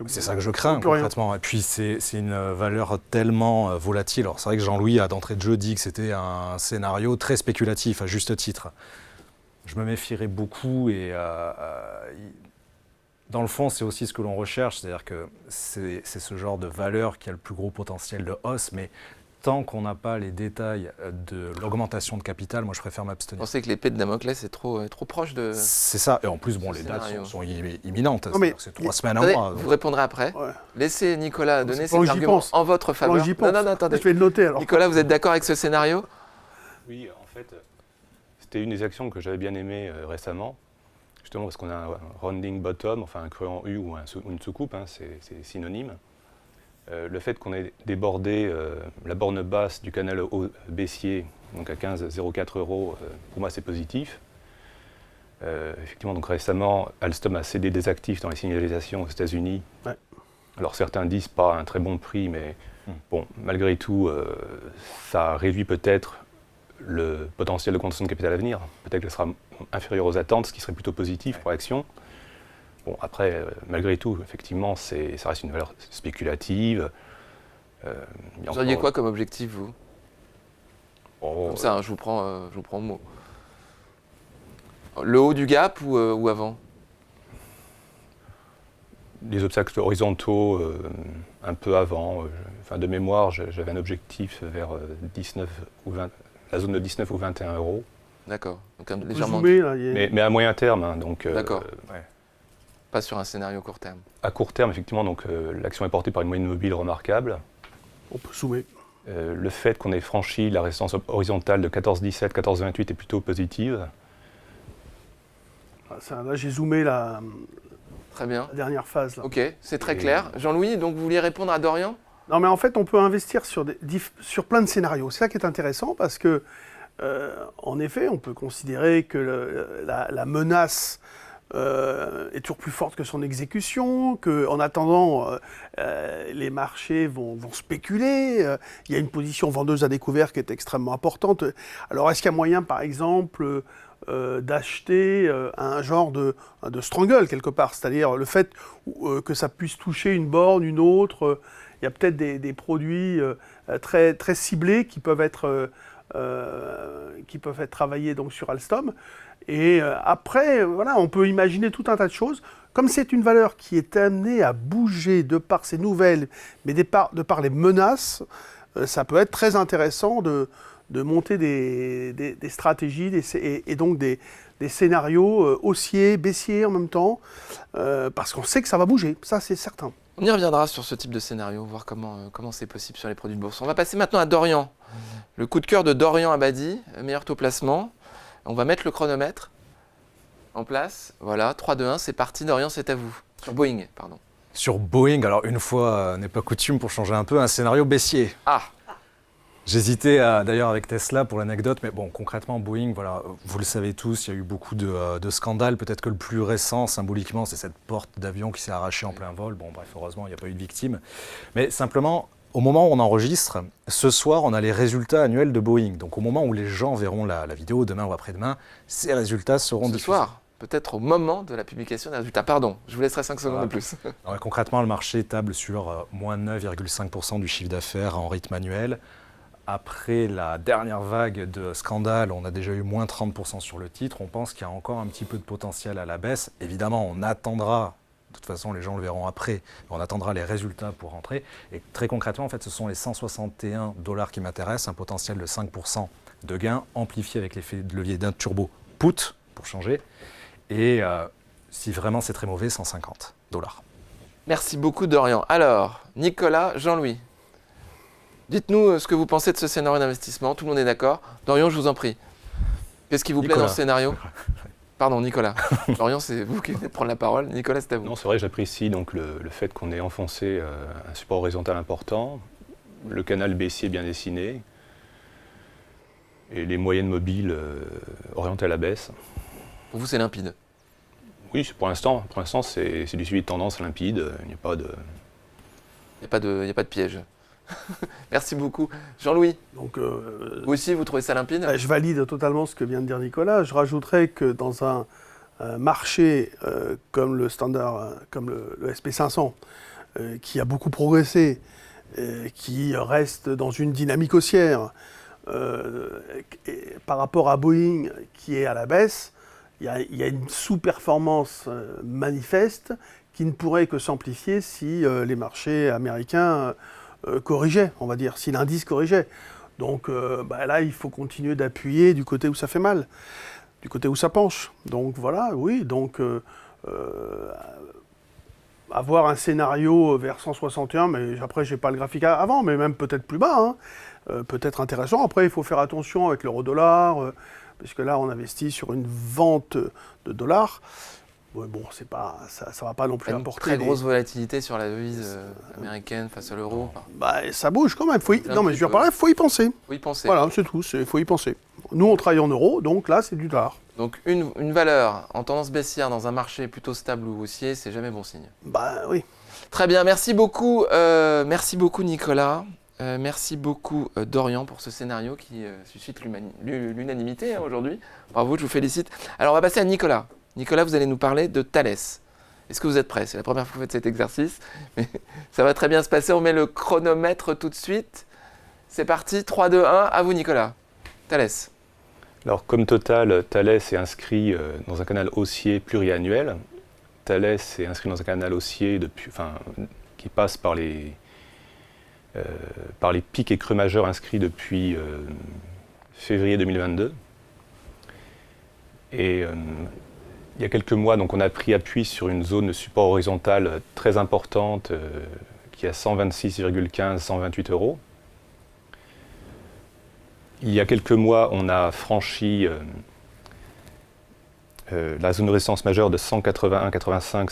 C'est ça que je crains plus rien. concrètement. Et puis c'est une valeur tellement volatile. Alors c'est vrai que Jean-Louis a d'entrée de jeu dit que c'était un scénario très spéculatif, à juste titre. Je me méfierais beaucoup et dans le fond, c'est aussi ce que l'on recherche, c'est-à-dire que c'est ce genre de valeur qui a le plus gros potentiel de hausse, mais tant qu'on n'a pas les détails de l'augmentation de capital, moi je préfère Vous m'abstenir. pensez que l'épée de Damoclès est trop proche de... C'est ça, et en plus, bon, les dates Scénario. sont imminentes, Non, mais- c'est-à-dire que c'est 3 semaines, un Attendez, mois. vous répondrez après. Ouais. Laissez Nicolas C'est donner pendant ses que j'y arguments pense. en votre Pendant faveur. que j'y pense. Non, attendez. Je vais le noter alors. Nicolas, vous êtes d'accord avec ce scénario? Oui, en fait, c'était une des actions que j'avais bien aimées récemment, justement parce qu'on a un rounding bottom, enfin un creux en U ou une soucoupe, hein, c'est synonyme. Le fait qu'on ait débordé la borne basse du canal haut baissier, donc à 15,04 €, pour moi c'est positif. Effectivement, donc récemment, Alstom a cédé des actifs dans les signalisations aux États-Unis. Ouais. Alors certains disent pas un très bon prix, mais bon, malgré tout, ça réduit peut-être le potentiel de consommation de capital à venir. Peut-être qu'elle sera inférieure aux attentes, ce qui serait plutôt positif pour l'action. Bon, après, malgré tout, effectivement, ça reste une valeur spéculative. Vous auriez quoi comme objectif, vous? Comme ça, hein, je vous prends au mot. Le haut du gap ou avant? Des obstacles horizontaux un peu avant. De mémoire, j'avais un objectif vers 19 ou 20, la zone de 19 ou 21 €. D'accord. Donc On peut légèrement. zoomer, là, il y a- Mais à moyen terme, hein, donc D'accord. Ouais. Pas sur un scénario court terme. à court terme, effectivement, donc l'action est portée par une moyenne mobile remarquable. On peut zoomer. Le fait qu'on ait franchi la résistance horizontale de 14,17, 14,28 est plutôt positive. Ah, là, j'ai zoomé la Très bien. dernière phase. Là. Ok, c'est très Et- clair. Jean-Louis, donc vous vouliez répondre à Dorian? Non, mais en fait, on peut investir sur plein de scénarios. C'est ça qui est intéressant parce que, en effet, on peut considérer que la menace est toujours plus forte que son exécution, qu'en attendant, les marchés vont spéculer. Il y a une position vendeuse à découvert qui est extrêmement importante. Alors, est-ce qu'il y a moyen, par exemple, d'acheter un genre de strangle quelque part, c'est-à-dire le fait que ça puisse toucher une borne, une autre. Il y a peut-être des produits très, très ciblés qui peuvent être travaillés donc, sur Alstom. Et après, voilà, on peut imaginer tout un tas de choses. Comme c'est une valeur qui est amenée à bouger de par ses nouvelles, mais de par les menaces, ça peut être très intéressant de monter des stratégies et donc des scénarios haussiers, baissiers en même temps, parce qu'on sait que ça va bouger, ça c'est certain. On y reviendra sur ce type de scénario, voir comment c'est possible sur les produits de bourse. On va passer maintenant à Dorian. Le coup de cœur de Dorian Abadi, meilleur taux placement. On va mettre le chronomètre en place. Voilà, 3, 2, 1, c'est parti. Dorian, c'est à vous. Sur Boeing, pardon. Sur Boeing, alors une fois n'est pas coutume pour changer un peu, un scénario baissier. Ah, J'hésitais d'ailleurs avec Tesla pour l'anecdote, mais bon, concrètement, Boeing, voilà, vous le savez tous, il y a eu beaucoup de scandales. Peut-être que le plus récent, symboliquement, c'est cette porte d'avion qui s'est arrachée en plein vol. Bon, bref, heureusement, il n'y a pas eu de victimes. Mais simplement, au moment où on enregistre, ce soir, on a les résultats annuels de Boeing. Donc au moment où les gens verront la vidéo, demain ou après-demain, ces résultats seront ce diffusés. soir, peut-être au moment de la publication des résultats. Pardon, je vous laisserai 5 secondes de plus. Alors, concrètement, le marché table sur moins 9,5% du chiffre d'affaires en rythme annuel. Après la dernière vague de scandales, on a déjà eu moins 30% sur le titre. On pense qu'il y a encore un petit peu de potentiel à la baisse. Évidemment, on attendra, de toute façon les gens le verront après, on attendra les résultats pour rentrer. Et très concrètement, en fait, ce sont les 161 $ qui m'intéressent, un potentiel de 5% de gain amplifié avec l'effet de levier d'un turbo put, pour changer. Et si vraiment c'est très mauvais, 150 $. Merci beaucoup, Dorian. Alors, Nicolas, Jean-Louis. Dites-nous ce que vous pensez de ce scénario d'investissement. Tout le monde est d'accord. Dorian, je vous en prie. Qu'est-ce qui vous plaît dans ce scénario? Pardon, Nicolas. Dorian, c'est vous qui venez de prendre la parole. Nicolas, c'est à vous. Non, c'est vrai, j'apprécie donc le fait qu'on ait enfoncé un support horizontal important, le canal baissier bien dessiné et les moyennes mobiles orientées à la baisse. Pour vous, c'est limpide. Oui, pour l'instant, c'est du suivi de tendance limpide. Il n'y a pas de... Il n'y a pas de piège. Merci beaucoup. Jean-Louis, Donc, vous aussi, vous trouvez ça limpide? je valide totalement ce que vient de dire Nicolas. Je rajouterais que dans un marché comme le standard, comme le SP500, qui a beaucoup progressé, qui reste dans une dynamique haussière, par rapport à Boeing qui est à la baisse, il y a une sous-performance manifeste qui ne pourrait que s'amplifier si les marchés américains corrigeait, on va dire, si l'indice corrigeait. Donc là, il faut continuer d'appuyer du côté où ça fait mal, du côté où ça penche. Donc voilà, oui, donc avoir un scénario vers 161, mais après, je n'ai pas le graphique avant, mais même peut-être plus bas, peut-être intéressant. Après, il faut faire attention avec l'euro-dollar, puisque là, on investit sur une vente de dollars. Ouais, bon, c'est pas, ça va pas non plus Une apporter très grosse volatilité sur la devise américaine face à l'euro. ça bouge quand même. Non, mais je veux dire par là, il faut y penser. Faut y penser. Voilà, c'est tout. Il faut y penser. Nous, on travaille en euros, donc là, c'est du dollar. Donc une valeur en tendance baissière dans un marché plutôt stable ou haussier, c'est jamais bon signe. Oui. Très bien, merci beaucoup Nicolas. Merci beaucoup Dorian pour ce scénario qui suscite l'unanimité aujourd'hui. Bravo, je vous félicite. Alors on va passer à Nicolas. Nicolas, vous allez nous parler de Thales. Est-ce que vous êtes prêts? C'est la première fois que vous faites cet exercice, mais ça va très bien se passer. On met le chronomètre tout de suite. C'est parti, 3, 2, 1, à vous Nicolas. Thales. Alors, comme Total, Thales est inscrit dans un canal haussier pluriannuel. Thales est inscrit dans un canal haussier qui passe par les pics et creux majeurs inscrits depuis février 2022. Et il y a quelques mois, donc, on a pris appui sur une zone de support horizontal très importante qui est à 126,15-128 €. Il y a quelques mois, on a franchi la zone de résistance majeure de 181,85,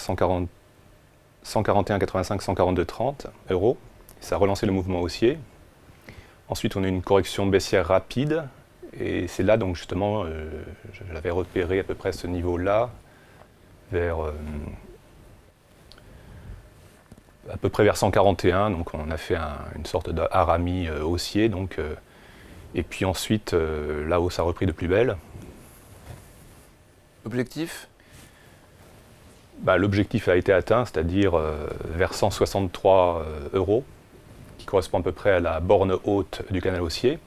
141,85, 142,30 €. Ça a relancé le mouvement haussier. Ensuite, on a eu une correction baissière rapide. Et c'est là, donc, justement, je l'avais repéré à peu près ce niveau-là, à peu près vers 141. Donc, on a fait une sorte d'harami haussier. Donc, et puis ensuite, la hausse a repris de plus belle. Objectif? L'objectif a été atteint, c'est-à-dire vers 163 €, qui correspond à peu près à la borne haute du canal haussier.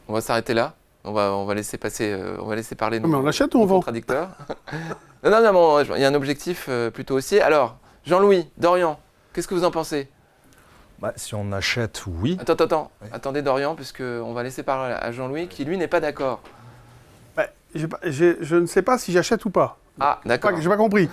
On va s'arrêter là. On va laisser passer, on va laisser parler Mais on achète ou on vend? Contradicteurs. non, il y a un objectif plutôt haussier. Alors, Jean-Louis, Dorian, qu'est-ce que vous en pensez? Si on achète, oui. Attends. Oui. Attendez Dorian, puisqu'on va laisser parler à Jean-Louis, qui lui n'est pas d'accord. Je ne sais pas si j'achète ou pas. Ah, d'accord. J'ai pas compris.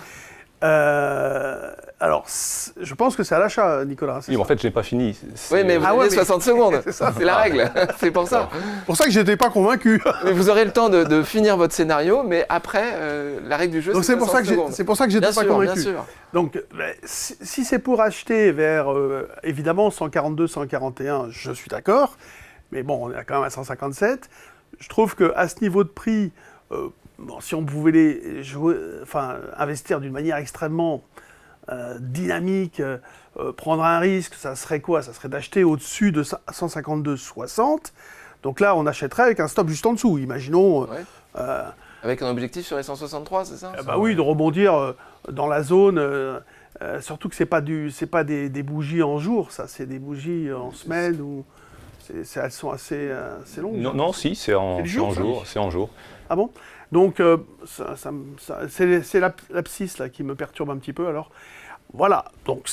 Alors, je pense que c'est à l'achat, Nicolas. Oui, mais en fait, je n'ai pas fini. Oui, mais vous avez 60 secondes. C'est la règle. C'est pour ça. C'est pour ça que je n'étais pas convaincu. Mais vous aurez le temps de finir votre scénario, mais après, la règle du jeu, Donc c'est 60 secondes. c'est pour ça que j'étais pas convaincu. Bien sûr. Donc, si c'est pour acheter vers, évidemment, 142, 141, je suis d'accord. Mais bon, on est quand même à 157. Je trouve qu'à ce niveau de prix, si on pouvait investir d'une manière extrêmement dynamique, prendre un risque, ça serait quoi? Ça serait d'acheter au-dessus de 152,60. Donc là, on achèterait avec un stop juste en dessous. Imaginons... Avec un objectif sur les 163, c'est ça? Oui, de rebondir dans la zone... surtout que c'est pas des bougies en jour, ça, c'est des bougies en semaine ou elles sont assez longues. Non, si, c'est en jour. C'est en jour. Ah bon? Donc c'est l'abscisse là qui me perturbe un petit peu. Alors voilà, donc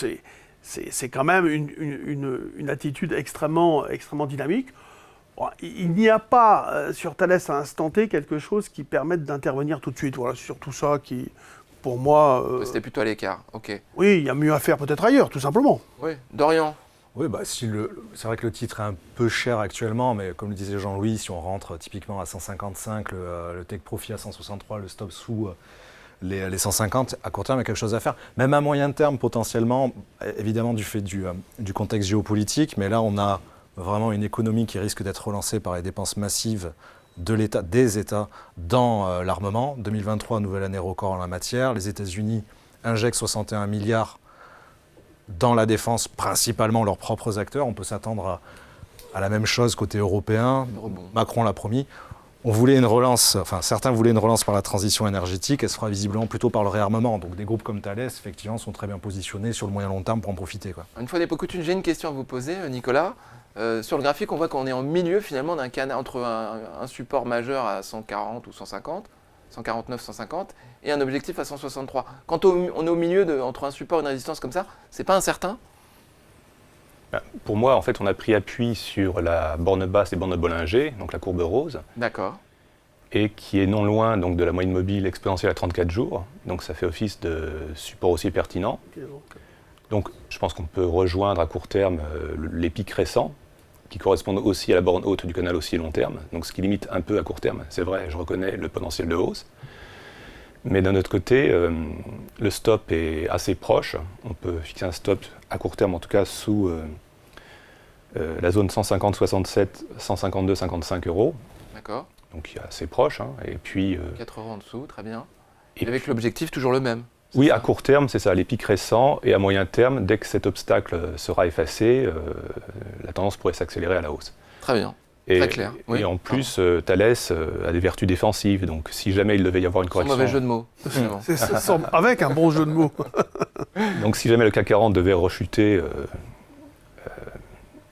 c'est quand même une attitude extrêmement dynamique. Bon, il n'y a pas sur Thales à l'instant T quelque chose qui permette d'intervenir tout de suite. Voilà, c'est surtout ça qui, pour moi... C'était plutôt à l'écart, ok. Oui, il y a mieux à faire peut-être ailleurs, tout simplement. Oui, Dorian. Oui, c'est vrai que le titre est un peu cher actuellement, mais comme le disait Jean-Louis, si on rentre typiquement à 155, le take profit à 163, le stop sous les 150, à court terme, il y a quelque chose à faire. Même à moyen terme, potentiellement, évidemment du fait du contexte géopolitique, mais là, on a vraiment une économie qui risque d'être relancée par les dépenses massives des États dans l'armement. 2023, nouvelle année record en la matière. Les États-Unis injectent 61 milliards dans la défense, principalement leurs propres acteurs. On peut s'attendre à la même chose côté européen. Macron l'a promis. Certains voulaient une relance par la transition énergétique. Elle se fera visiblement plutôt par le réarmement. Donc des groupes comme Thales, effectivement, sont très bien positionnés sur le moyen long terme pour en profiter, quoi. Une fois n'est pas coutume, j'ai une question à vous poser, Nicolas. Sur le graphique, on voit qu'on est en milieu finalement d'un canal entre un support majeur à 140 ou 150, 149, 150, et un objectif à 163. Quand on est au milieu entre un support et une résistance comme ça, c'est pas incertain? Pour moi, en fait, on a pris appui sur la borne basse des bornes de Bollinger, donc la courbe rose. D'accord. Et qui est non loin donc, de la moyenne mobile exponentielle à 34 jours. Donc ça fait office de support aussi pertinent. Donc je pense qu'on peut rejoindre à court terme les pics récents, qui correspondent aussi à la borne haute du canal haussier long terme. Donc ce qui limite un peu à court terme, c'est vrai, je reconnais le potentiel de hausse. Mais d'un autre côté, le stop est assez proche. On peut fixer un stop à court terme, en tout cas sous la zone 150-67, 152-55 €. D'accord. Donc il est assez proche. Et puis, 4 € en dessous, très bien. Et avec l'objectif toujours le même? Oui, à court terme, c'est ça, les pics récents. Et à moyen terme, dès que cet obstacle sera effacé, la tendance pourrait s'accélérer à la hausse. Très bien. Très clair. Et en plus, Thales a des vertus défensives, donc si jamais il devait y avoir une correction... Sans mauvais jeu de mots. Avec un bon jeu de mots. Donc si jamais le CAC 40 devait rechuter,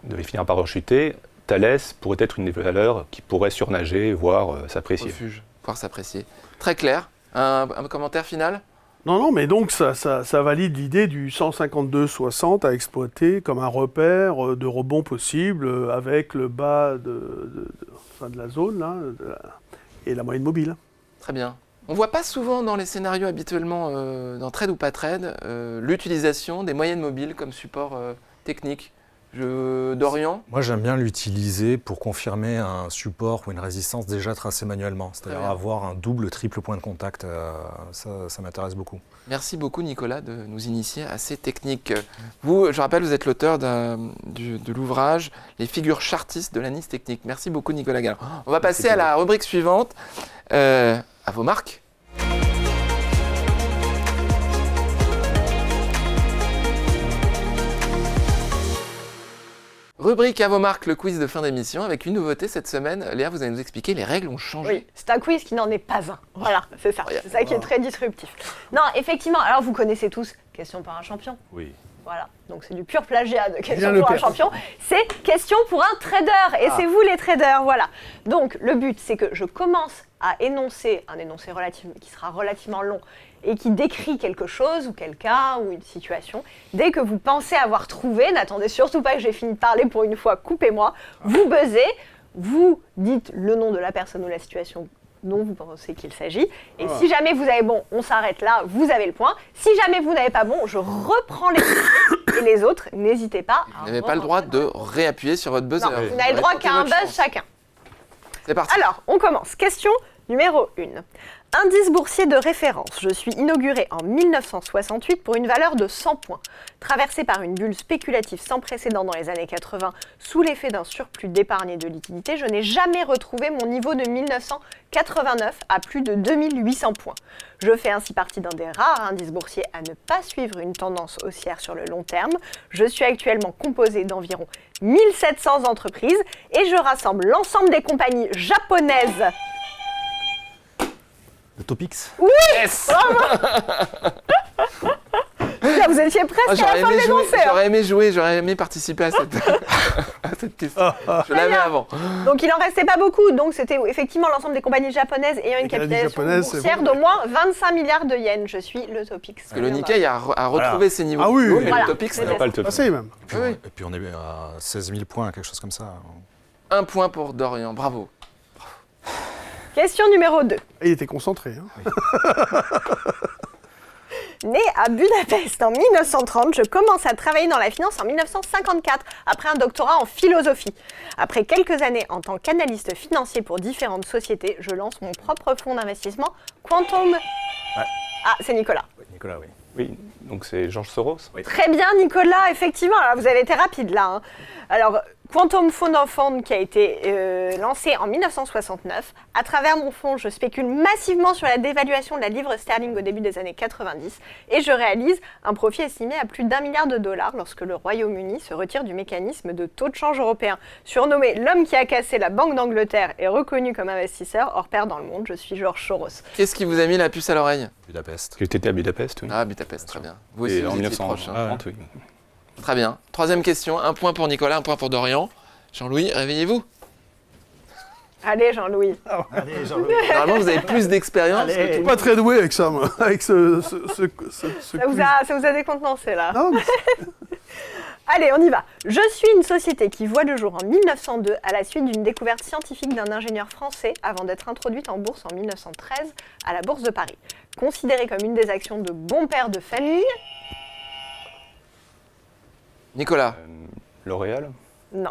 devait finir par rechuter, Thales pourrait être une des valeurs qui pourrait surnager, voire s'apprécier. Refuge, voire s'apprécier. Très clair. Un commentaire final ? Non, mais donc ça valide l'idée du 152,60 à exploiter comme un repère de rebond possible avec le bas de la zone là, et la moyenne mobile. Très bien. On ne voit pas souvent dans les scénarios habituellement, dans trade ou pas trade, l'utilisation des moyennes mobiles comme support technique. Dorian ? Moi, j'aime bien l'utiliser pour confirmer un support ou une résistance déjà tracée manuellement. C'est-à-dire avoir un double, triple point de contact. Ça m'intéresse beaucoup. Merci beaucoup, Nicolas, de nous initier à ces techniques. Vous, je rappelle, vous êtes l'auteur de l'ouvrage « Les figures chartistes de la Nice technique ». Merci beaucoup, Nicolas Galland. On va passer à la rubrique suivante. À vos marques. Rubrique à vos marques, le quiz de fin d'émission, avec une nouveauté cette semaine. Léa, vous allez nous expliquer, les règles ont changé. Oui, c'est un quiz qui n'en est pas un. Voilà, c'est ça. C'est ça qui est très disruptif. Non, effectivement, alors vous connaissez tous Question pour un champion. Oui. Voilà, donc c'est du pur plagiat de Question pour un champion. C'est Question pour un trader, et c'est vous les traders, voilà. Donc le but, c'est que je commence à énoncer un énoncé qui sera relativement long, et qui décrit quelque chose, ou quelqu'un, ou une situation. Dès que vous pensez avoir trouvé, n'attendez surtout pas que j'ai fini de parler pour une fois, coupez-moi, vous buzzez, vous dites le nom de la personne ou la situation dont vous pensez qu'il s'agit. Et si jamais vous avez bon, on s'arrête là, vous avez le point. Si jamais vous n'avez pas bon, je reprends les questions. Et les autres, n'hésitez pas à Vous n'avez pas le droit de réappuyer sur votre buzzer. Non, vous n'avez le droit qu'à un buzz chacun. C'est parti. Alors, on commence. Question numéro 1. Indice boursier de référence. Je suis inauguré en 1968 pour une valeur de 100 points. Traversé par une bulle spéculative sans précédent dans les années 80, sous l'effet d'un surplus d'épargne et de liquidité, je n'ai jamais retrouvé mon niveau de 1989 à plus de 2800 points. Je fais ainsi partie d'un des rares indices boursiers à ne pas suivre une tendance haussière sur le long terme. Je suis actuellement composé d'environ 1700 entreprises et je rassemble l'ensemble des compagnies japonaises. Le Topix. Yes. Là, vous étiez presque à la fin de l'énoncé. J'aurais aimé jouer, j'aurais aimé participer à cette, à cette question. Je l'avais avant. Donc il en restait pas beaucoup. Donc c'était effectivement l'ensemble des compagnies japonaises ayant une capitalisation boursière d'au moins 25 25 000 de yens. Je suis le Topix. Parce que le Nikkei a retrouvé ses niveaux. Ah oui, oui. Et Voilà. le Topix, C'est n'a bien. pas le le Passé même. Oui. Et puis on est à 16 000 points, quelque chose comme ça. Un point pour Dorian, bravo. Question numéro 2. Et il était concentré. Hein. Né à Budapest en 1930, je commence à travailler dans la finance en 1954, après un doctorat en philosophie. Après quelques années en tant qu'analyste financier pour différentes sociétés, je lance mon propre fonds d'investissement, Quantum... Ouais. Ah, c'est Nicolas. Oui, Nicolas, oui. Oui, donc c'est Georges Soros. Très bien, Nicolas, effectivement. Alors, vous avez été rapide là. Hein. Alors, Quantum Fund of Fund qui a été lancé en 1969. À travers mon fonds, je spécule massivement sur la dévaluation de la livre sterling au début des années 90 et je réalise un profit estimé à plus d'1 milliard de dollars lorsque le Royaume-Uni se retire du mécanisme de taux de change européen. Surnommé l'homme qui a cassé la Banque d'Angleterre et reconnu comme investisseur hors pair dans le monde, je suis Georges Soros. Qu'est-ce qui vous a mis la puce à l'oreille? Budapest. J'étais à Budapest, oui. Ah, Budapest, très bien. Vous aussi, Et en vous étiez proche. 1930, oui. Très bien. Troisième question, un point pour Nicolas, un point pour Dorian. Jean-Louis, réveillez-vous. Allez, Jean-Louis. Allez, Jean-Louis. Normalement, vous avez plus d'expérience que Je tout suis le pas très doué avec ça, moi. Avec ce Ça vous a décontenancé là. Non, mais Allez, on y va. Je suis une société qui voit le jour en 1902 à la suite d'une découverte scientifique d'un ingénieur français avant d'être introduite en bourse en 1913 à la Bourse de Paris. Considérée comme une des actions de bon père de famille... Nicolas. L'Oréal. Non,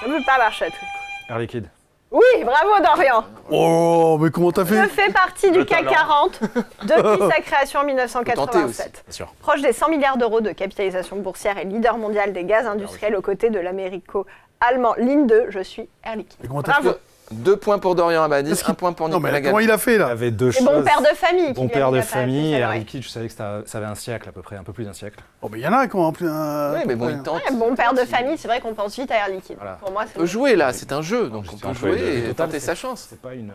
ça ne peut pas marcher. le truc. Air Liquide. Oui, bravo Dorian. oh, mais comment t'as fait? Je fais partie du CAC 40 depuis sa création en Tenter 1987. Bien sûr. Proche des 100 milliards d'euros de capitalisation boursière et leader mondial des gaz industriels aux côtés de l'américo-allemand Linde, je suis Air Liquide. Mais comment t'as Bravo. fait? 2 points pour Dorian Abadi, Est-ce qu'il- 1 point pour Non, Nicolas mais comment Galland. il a fait Il là? avait deux Et choses. bon père de famille. Bon qui père lui de a pas famille fait et ça, Air ouais. Liquide, je savais que ça avait un siècle à peu près, un peu plus d'un siècle. Oh, mais il y en a qui ont un plus. Oui, mais bon, il tente. Ouais, bon père de famille, c'est vrai qu'on pense vite à Air Liquide. Voilà. Pour moi, On c'est peut jouer là, c'est un jeu, donc Je on sais peut un jouer peu, et total, tenter c'est- sa chance. C'est pas une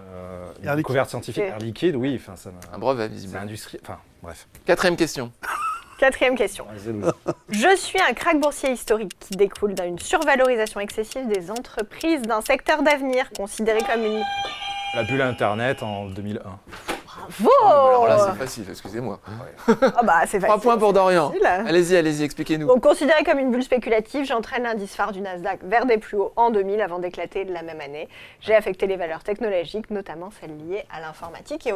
Liquide. découverte scientifique. C'est- Air Liquide, oui, enfin ça m'a. Un brevet, C'est visiblement. industrie. Enfin, bref. 4e question. 4e question. Je suis un krach boursier historique qui découle d'une survalorisation excessive des entreprises d'un secteur d'avenir considéré comme une... La bulle Internet en 2001. Bravo. Alors là, c'est facile, excusez-moi. Ah bah, c'est 3 facile. points pour Dorian. Facile. Allez-y, expliquez-nous. Donc, considéré comme une bulle spéculative, j'entraîne l'indice phare du Nasdaq vers des plus hauts en 2000 avant d'éclater la même année. J'ai affecté les valeurs technologiques, notamment celles liées à l'informatique et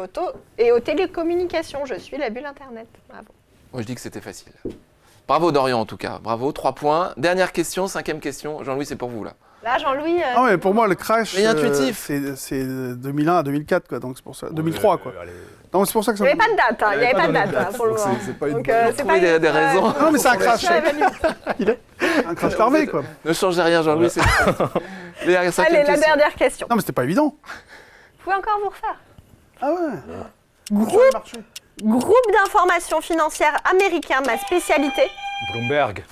aux télécommunications. Je suis la bulle Internet. Bravo. Moi, je dis que c'était facile. Bravo Dorian, en tout cas. Bravo, 3 points. Dernière question, 5e question. Jean-Louis, c'est pour vous, là. Là, Jean-Louis... Ah ouais, pour moi, le crash, Mais intuitif. c'est 2001 à 2004, quoi. Donc c'est pour ça. 2003, quoi. Allez. Non, c'est pour ça que Il ça. n'y avait pas de date, hein. Il n'y avait pas de date hein, pour le moment. C'est pas une Donc, bonne- c'est Trouver pas des raisons. Non, mais c'est un crash. Ouais, vas-y. Il est un crash fermé, quoi. Ne changez rien, Jean-Louis, c'est les 5e Allez, la question. dernière question. Non, mais c'était pas évident. Vous pouvez encore vous refaire. Ah ouais. Groupe d'information financière américain, ma spécialité. Bloomberg.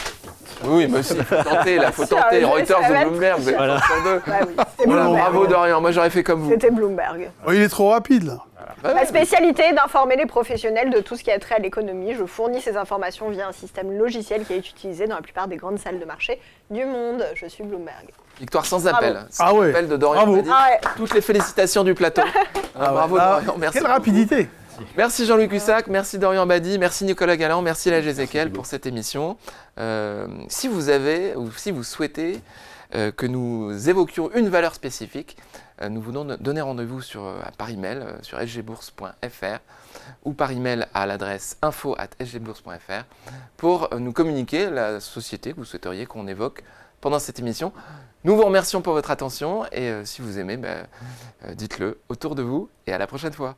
Oui, mais aussi, il faut tenter, là, faut Si, tenter. je Reuters savais ou pas. Bloomberg, vous êtes Voilà. sur deux. Bah oui, c'était Voilà, Bloomberg. bravo Dorian, moi j'aurais fait comme vous. C'était Bloomberg. Oh, il est trop rapide, là. Bah Ma ouais, spécialité est d'informer les professionnels de tout ce qui a trait à l'économie. Je fournis ces informations via un système logiciel qui est utilisé dans la plupart des grandes salles de marché du monde. Je suis Bloomberg. Victoire sans appel. Bravo. Sans Ah ouais. appel de Dorian Bravo. Abadi. Ah ouais. Toutes les félicitations du plateau. Bravo Ah, Dorian, merci. quelle beaucoup. rapidité. Merci Jean-Louis Cussac, merci Dorian Abadi, merci Nicolas Galland, merci la Gézéquel pour cette émission. Si vous avez ou si vous souhaitez que nous évoquions une valeur spécifique, nous vous donner rendez-vous par email sur sgbourse.fr ou par email à l'adresse info@sgbourse.fr pour nous communiquer la société que vous souhaiteriez qu'on évoque pendant cette émission. Nous vous remercions pour votre attention et si vous aimez, dites-le autour de vous et à la prochaine fois.